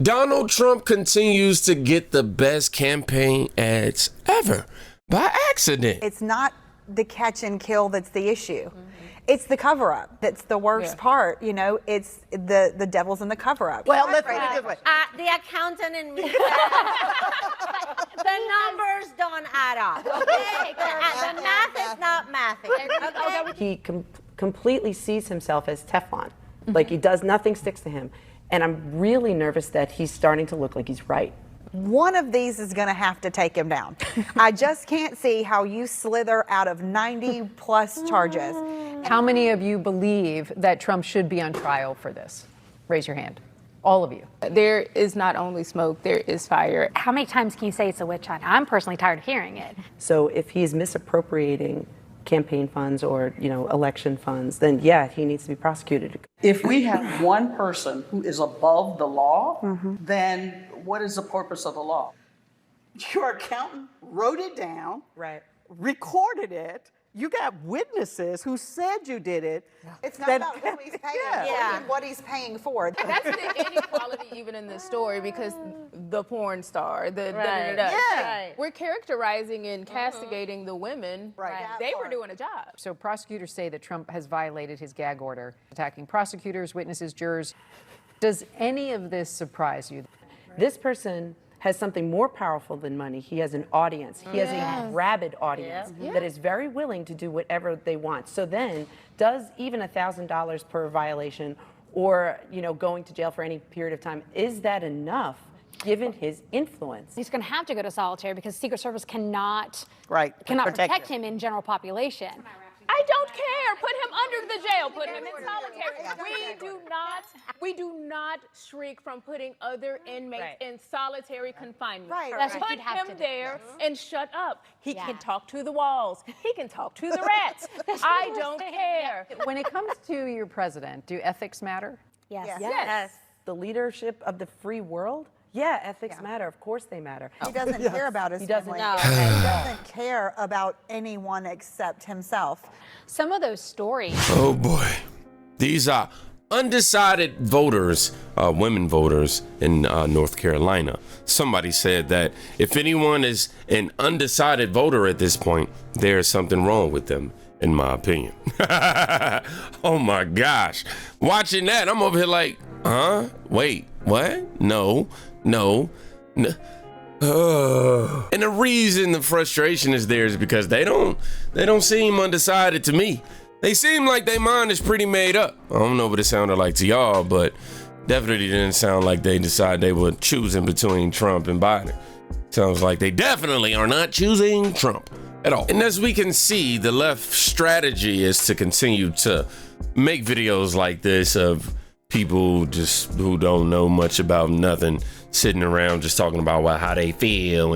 Donald Trump continues to get the best campaign ads ever by accident. It's not the catch and kill that's the issue. Mm-hmm. It's the cover-up that's the worst part. You know, it's the devil's in the cover-up. Well, let's put it this way. The accountant in me said the numbers don't add up. Okay? The math is not mathing. Okay? He completely sees himself as Teflon. Like, he does, nothing sticks to him. And I'm really nervous that he's starting to look like he's right. One of these is going to have to take him down. I just can't see how you slither out of 90 plus charges. How many of you believe that Trump should be on trial for this? Raise your hand. All of you. There is not only smoke, there is fire. How many times can you say it's a witch hunt? I'm personally tired of hearing it. So if he's misappropriating campaign funds or, election funds, then yeah, he needs to be prosecuted. If we have one person who is above the law, then what is the purpose of the law? Your accountant wrote it down, right? Recorded it. You got witnesses who said you did it. It's not about who he's paying, what he's paying for. That's the inequality even in this story, because the porn star, we're characterizing and castigating the women. Right. They were doing a job. So prosecutors say that Trump has violated his gag order, attacking prosecutors, witnesses, jurors. Does any of this surprise you? This person has something more powerful than money. He has an audience. He has a rabid audience that is very willing to do whatever they want. So then, does even $1,000 per violation or, going to jail for any period of time, is that enough given his influence? He's going to have to go to solitary because Secret Service cannot protect him in general population. I don't care. Put him under the jail. Put him in solitary. We do not shrink from putting other inmates in solitary confinement. That's what Put you'd have him to there and shut up. He can talk to the walls. He can talk to the rats. I don't care. When it comes to your president, do ethics matter? Yes. The leadership of the free world? Yeah, ethics matter. Of course they matter. He doesn't care about his family. No. He doesn't care about anyone except himself. Some of those stories. Oh boy. These are undecided voters, women voters in North Carolina. Somebody said that if anyone is an undecided voter at this point, there's something wrong with them, in my opinion. Oh my gosh. Watching that, I'm over here like, wait, what? No. And the reason the frustration is there is because they don't seem undecided to me. They seem like their mind is pretty made up. I don't know what it sounded like to y'all, but definitely didn't sound like they decided they were choosing between Trump and Biden. Sounds like they definitely are not choosing Trump at all. And as we can see, the left strategy is to continue to make videos like this of people just who don't know much about nothing, sitting around just talking about how they feel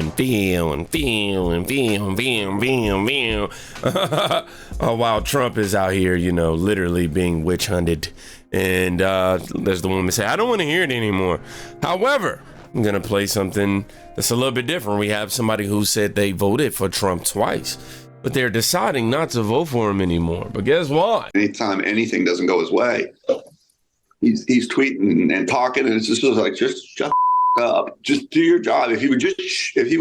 while Trump is out here, literally being witch hunted. And there's the woman say, I don't want to hear it anymore. However, I'm going to play something that's a little bit different. We have somebody who said they voted for Trump twice, but they're deciding not to vote for him anymore. But guess what? Anytime anything doesn't go his way, he's tweeting and talking, and it's just like, just shut up, just do your job. If he would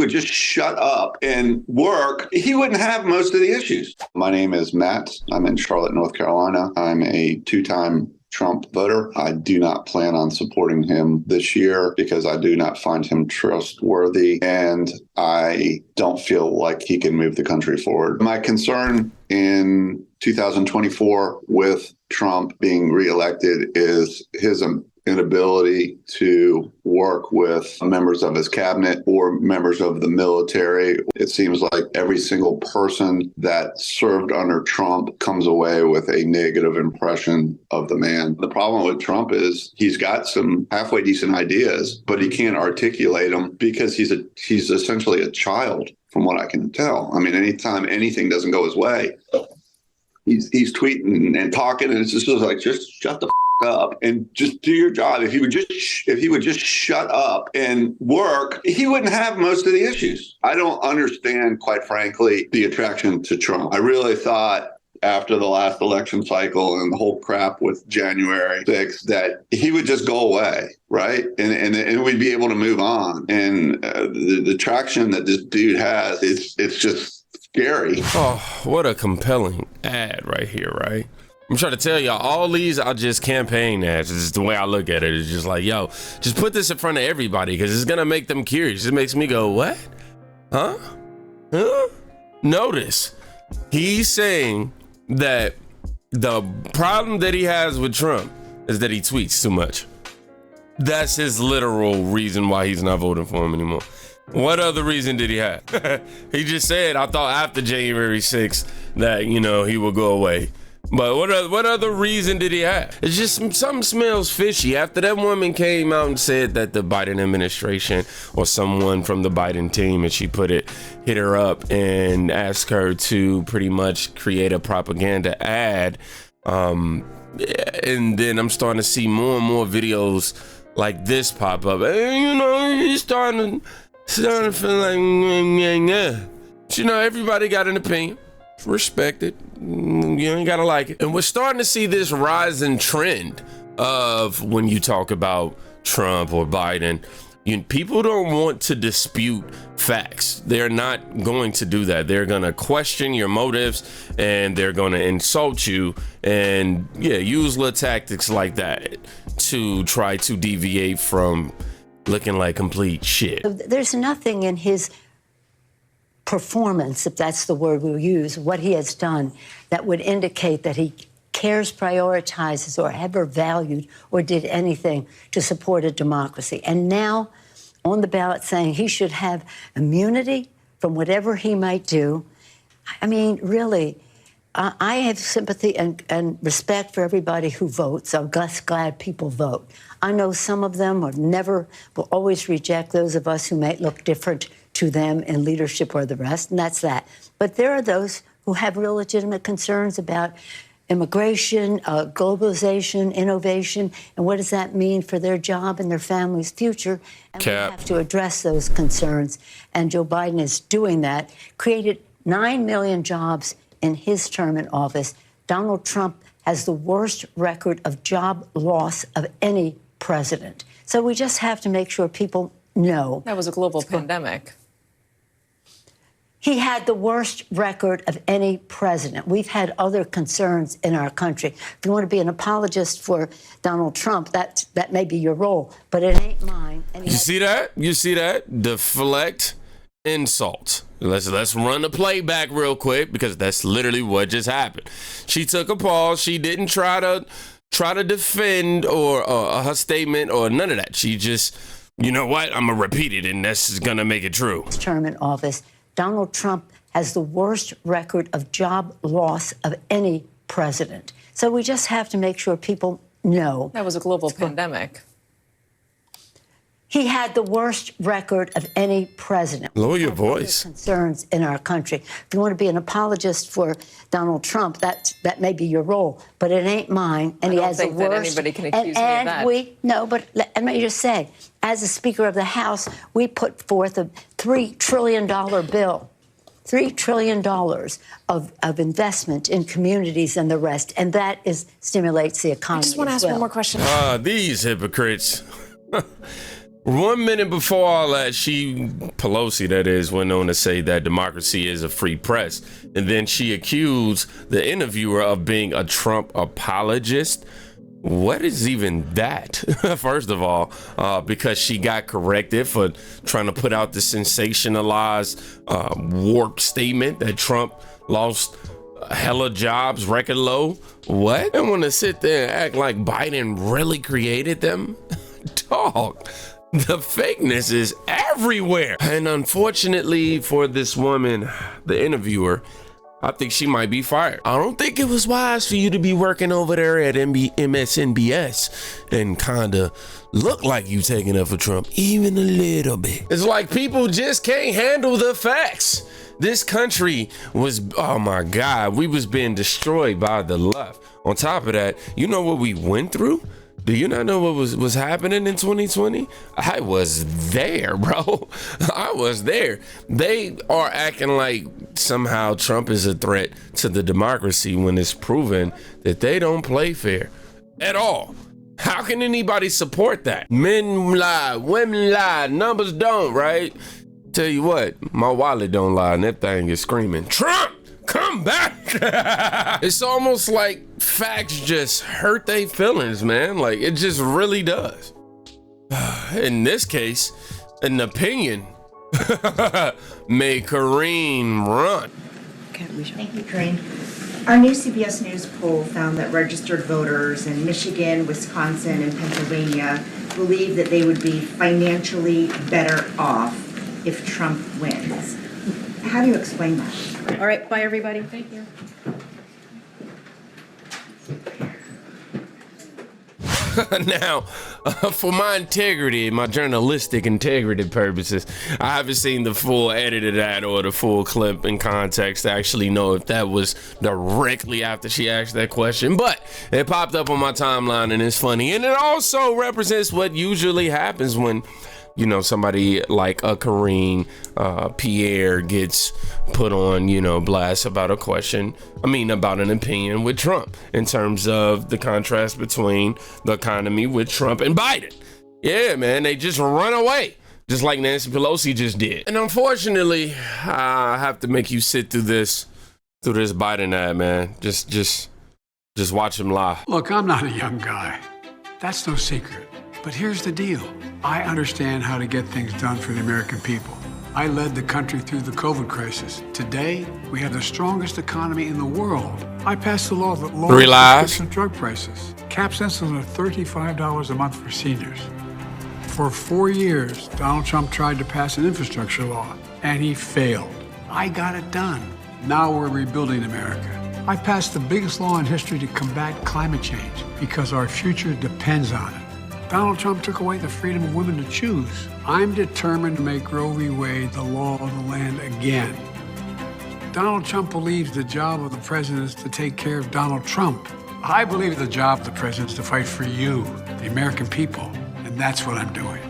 just shut up and work, he wouldn't have most of the issues. My name is Matt. I'm in Charlotte, North Carolina. I'm a two-time Trump voter. I do not plan on supporting him this year because I do not find him trustworthy, and I don't feel like he can move the country forward. My concern in 2024 with Trump being reelected is his inability to work with members of his cabinet or members of the military. It seems like every single person that served under Trump comes away with a negative impression of the man. The problem with Trump is he's got some halfway decent ideas, but he can't articulate them because he's essentially a child, from what I can tell. I mean, anytime anything doesn't go his way, he's tweeting and talking, and it's just like, just shut the up and just do your job. If he would just shut up and work, he wouldn't have most of the issues. I don't understand, quite frankly, the attraction to Trump. I really thought after the last election cycle and the whole crap with January 6th that he would just go away, right? And we'd be able to move on. And the traction that this dude has, it's just scary. Oh, what a compelling ad right here, right? I'm trying to tell y'all, all these are just campaign ads. This is the way I look at it. It's just like, yo, just put this in front of everybody because it's going to make them curious. It makes me go, what? Huh? Notice, he's saying that the problem that he has with Trump is that he tweets too much. That's his literal reason why he's not voting for him anymore. What other reason did he have? He just said, I thought after January 6th that, you know, he would go away. But what other reason did he have? It's just something smells fishy. After that woman came out and said that the Biden administration or someone from the Biden team, and she hit her up and asked her to pretty much create a propaganda ad. And then I'm starting to see more and more videos like this pop up. And, you know, he's starting to feel like, But, you know, everybody got an opinion. Respect it. You ain't gotta like it. And we're starting to see this rising trend of when you talk about Trump or Biden, people don't want to dispute facts. They're not going to do that. They're gonna question your motives and they're gonna insult you and use little tactics like that to try to deviate from looking like complete shit. There's nothing in his performance, if that's the word we'll use, what he has done, that would indicate that he cares, prioritizes, or ever valued or did anything to support a democracy. And now on the ballot saying he should have immunity from whatever he might do. I mean, really, I have sympathy and respect for everybody who votes. I'm just glad people vote. I know some of them will always reject those of us who might look different to them in leadership or the rest, and that's that. But there are those who have real legitimate concerns about immigration, globalization, innovation, and what does that mean for their job and their family's future? And we have to address those concerns, and Joe Biden is doing that. Created 9 million jobs in his term in office. Donald Trump has the worst record of job loss of any president. So we just have to make sure people know. That was a global pandemic. He had the worst record of any president. We've had other concerns in our country. If you want to be an apologist for Donald Trump, that may be your role, but it ain't mine. And you see that? You see that? Deflect insult. Let's run the playback real quick because that's literally what just happened. She took a pause. She didn't try to defend or her statement or none of that. She just, you know what? I'm gonna repeat it, and that's gonna make it true. Term in office. Donald Trump has the worst record of job loss of any president. So we just have to make sure people know. That was a global pandemic. He had the worst record of any president. Lower your voice. Concerns in our country. If you want to be an apologist for Donald Trump, that may be your role, but it ain't mine. And I he don't has think the that worst. anybody can accuse me of that. But let me just say, as a Speaker of the House, we put forth a $3 trillion bill. $3 trillion of investment in communities and the rest, and that stimulates the economy. I just want to ask one more question. These hypocrites. 1 minute before all that, Pelosi, that is, went on to say that democracy is a free press. And then she accused the interviewer of being a Trump apologist. What is even that? First of all, because she got corrected for trying to put out the sensationalized, warped statement that Trump lost hella jobs, record low. What? And want to sit there and act like Biden really created them? Dog. The fakeness is everywhere. And unfortunately for this woman, the interviewer, I think she might be fired. I don't think it was wise for you to be working over there at MSNBS and kind of look like you taking up for Trump even a little bit. It's like people just can't handle the facts. This country was, oh my God, we was being destroyed by the left. On top of that, you know what we went through? Do you not know what was happening in 2020? I was there, bro. I was there. They are acting like somehow Trump is a threat to the democracy when it's proven that they don't play fair at all. How can anybody support that? Men lie, women lie, numbers don't, right? Tell you what, my wallet don't lie, and that thing is screaming, Trump, come back. It's almost like facts just hurt their feelings, man. Like, it just really does. In this case, an opinion made Karine run. Thank you, Karine. Our new CBS News poll found that registered voters in Michigan, Wisconsin, and Pennsylvania believe that they would be financially better off if Trump wins. How do you explain that? All right, bye everybody. Thank you. Now, for my integrity, my journalistic integrity purposes, I haven't seen the full edit of that or the full clip in context to actually know if that was directly after she asked that question, but it popped up on my timeline and it's funny. And it also represents what usually happens when, you know, somebody like a Karine Pierre gets put on, you know, blast about a question. About an opinion with Trump in terms of the contrast between the economy with Trump and Biden. Yeah, man, they just run away, just like Nancy Pelosi just did. And unfortunately, I have to make you sit through this Biden ad, man. Just watch him lie. Look, I'm not a young guy. That's no secret. But here's the deal. I understand how to get things done for the American people. I led the country through the COVID crisis. Today, we have the strongest economy in the world. I passed a law that lowers prescription drug prices, caps insulin at $35 a month for seniors. For 4 years, Donald Trump tried to pass an infrastructure law, and he failed. I got it done. Now we're rebuilding America. I passed the biggest law in history to combat climate change because our future depends on it. Donald Trump took away the freedom of women to choose. I'm determined to make Roe v. Wade the law of the land again. Donald Trump believes the job of the president is to take care of Donald Trump. I believe the job of the president is to fight for you, the American people, and that's what I'm doing.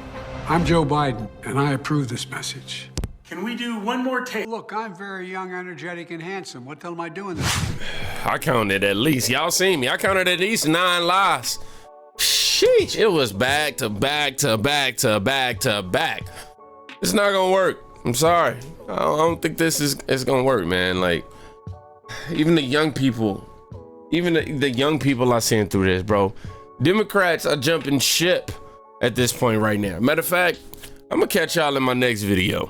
I'm Joe Biden, and I approve this message. Can we do one more take? Look, I'm very young, energetic, and handsome. What the hell am I doing this? I counted at least, y'all seen me, I counted at least 9 lies. Sheesh, it was back to back to back to back to back. It's not gonna work. I'm sorry. I don't think it's gonna work, man. Like, even the young people, the young people are seeing through this, bro. Democrats are jumping ship at this point right now. Matter of fact, I'm gonna catch y'all in my next video.